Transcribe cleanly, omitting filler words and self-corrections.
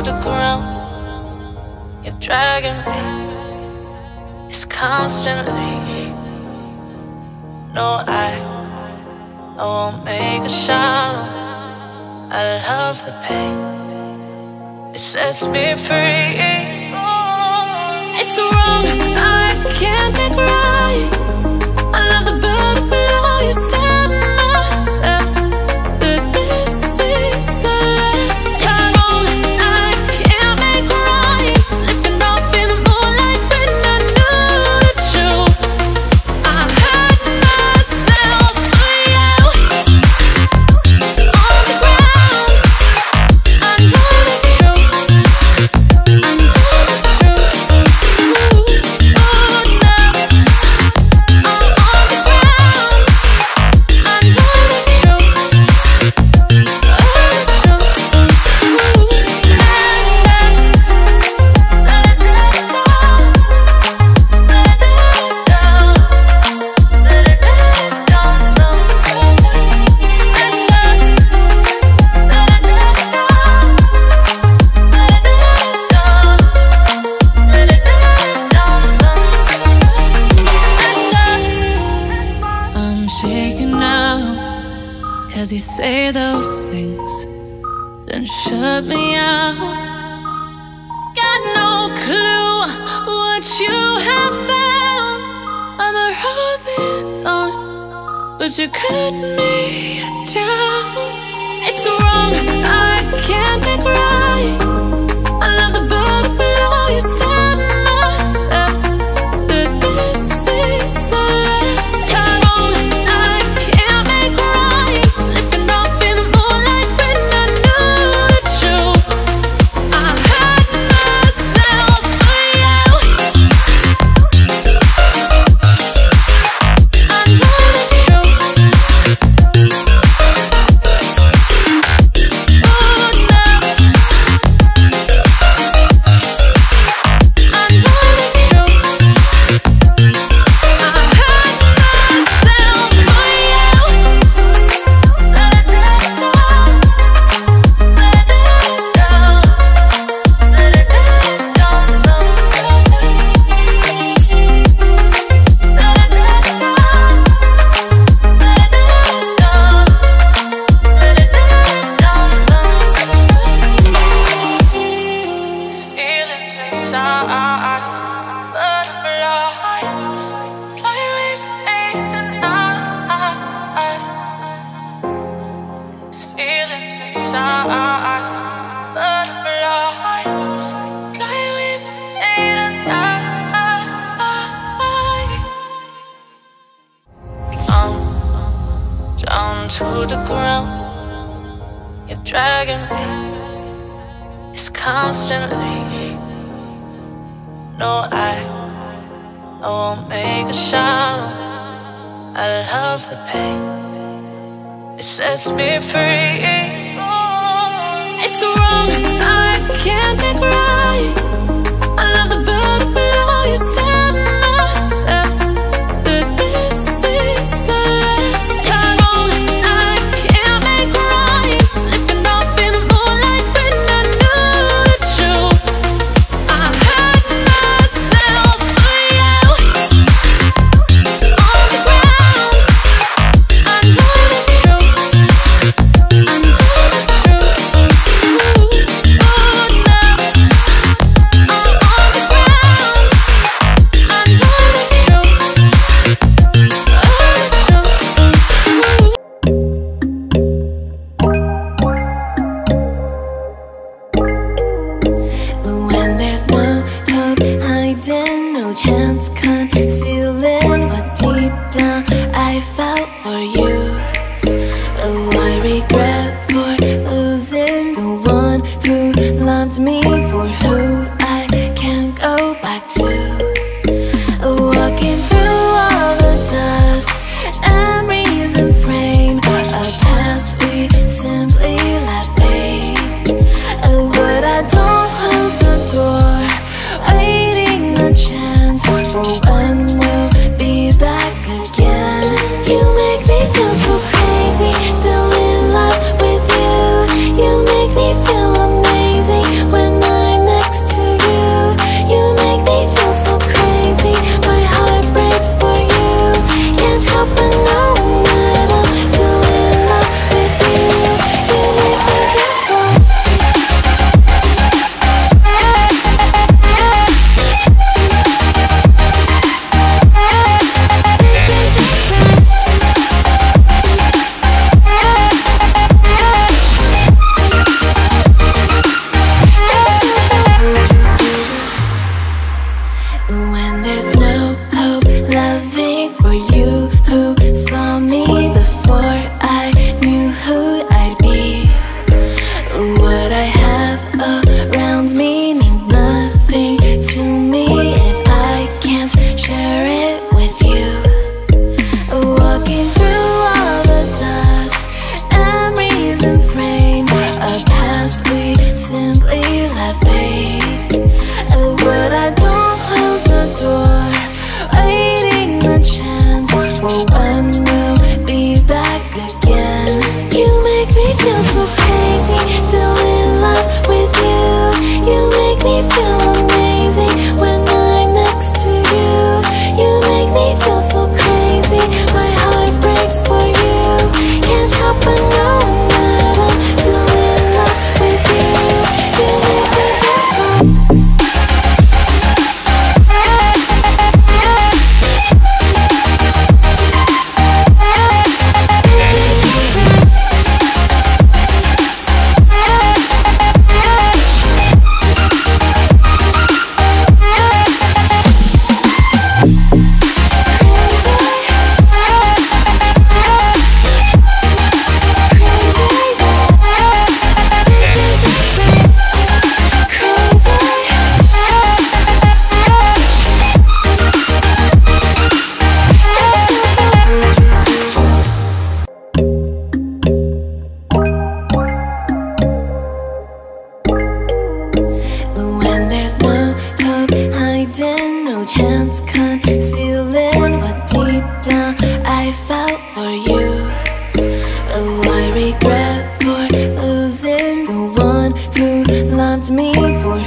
to the ground. You're dragging me. It's constantly. No, I won't make a sound. I love the pain. It sets me free. It's wrong, I can't make right. I love the bird below you said myself, but this is the last time. It's wrong, I can't make right. Slipping off in the moonlight when I knew the truth. I hurt myself for you. On the ground, I know the truth. I know the truth. Oh, now I'm on the ground. I know the truth. I'm shaking now, 'cause you say those things, then shut me out. Got no clue what you have found. I'm a rose in thorns, but you cut me down. It's wrong, I can't make right. I love the bird below you said myself, but this is the last time. It's wrong, I can't make right. Slipping off in the moonlight when I knew the truth. I hurt myself for you. I know the truth. Oh, now I know the truth. I hurt myself for you. Let it down, let it down, let it down sometimes. Let it down sometimes. These feelings inside, butterflies fly away from me tonight. These feelings inside, butterflies fly away from me tonight. I'm down to the ground. You're dragging me. It's constantly. No, I won't make a sound. I love the pain. It sets me free. It's wrong, I can't make right. I love the bird below you said myself, but this is the last time. It's wrong, I can't make right. Slipping off in the moonlight when I knew the truth. I hurt myself for you. On the ground, I know the truth. I know the truth. Oh, now I'm on the ground. I know the truth. But when there's no hope hiding, no chance concealing what deep down I felt for you. Oh, I regret for losing the one who loved me, for who I can't go back to. Walking through all the dust, memories and frame a past we simply let fade. Oh, but I don't close the door, waiting a chance for when we'll be back again. You make me feel so crazy, still in love with you. You make me feel amazing when You loved me for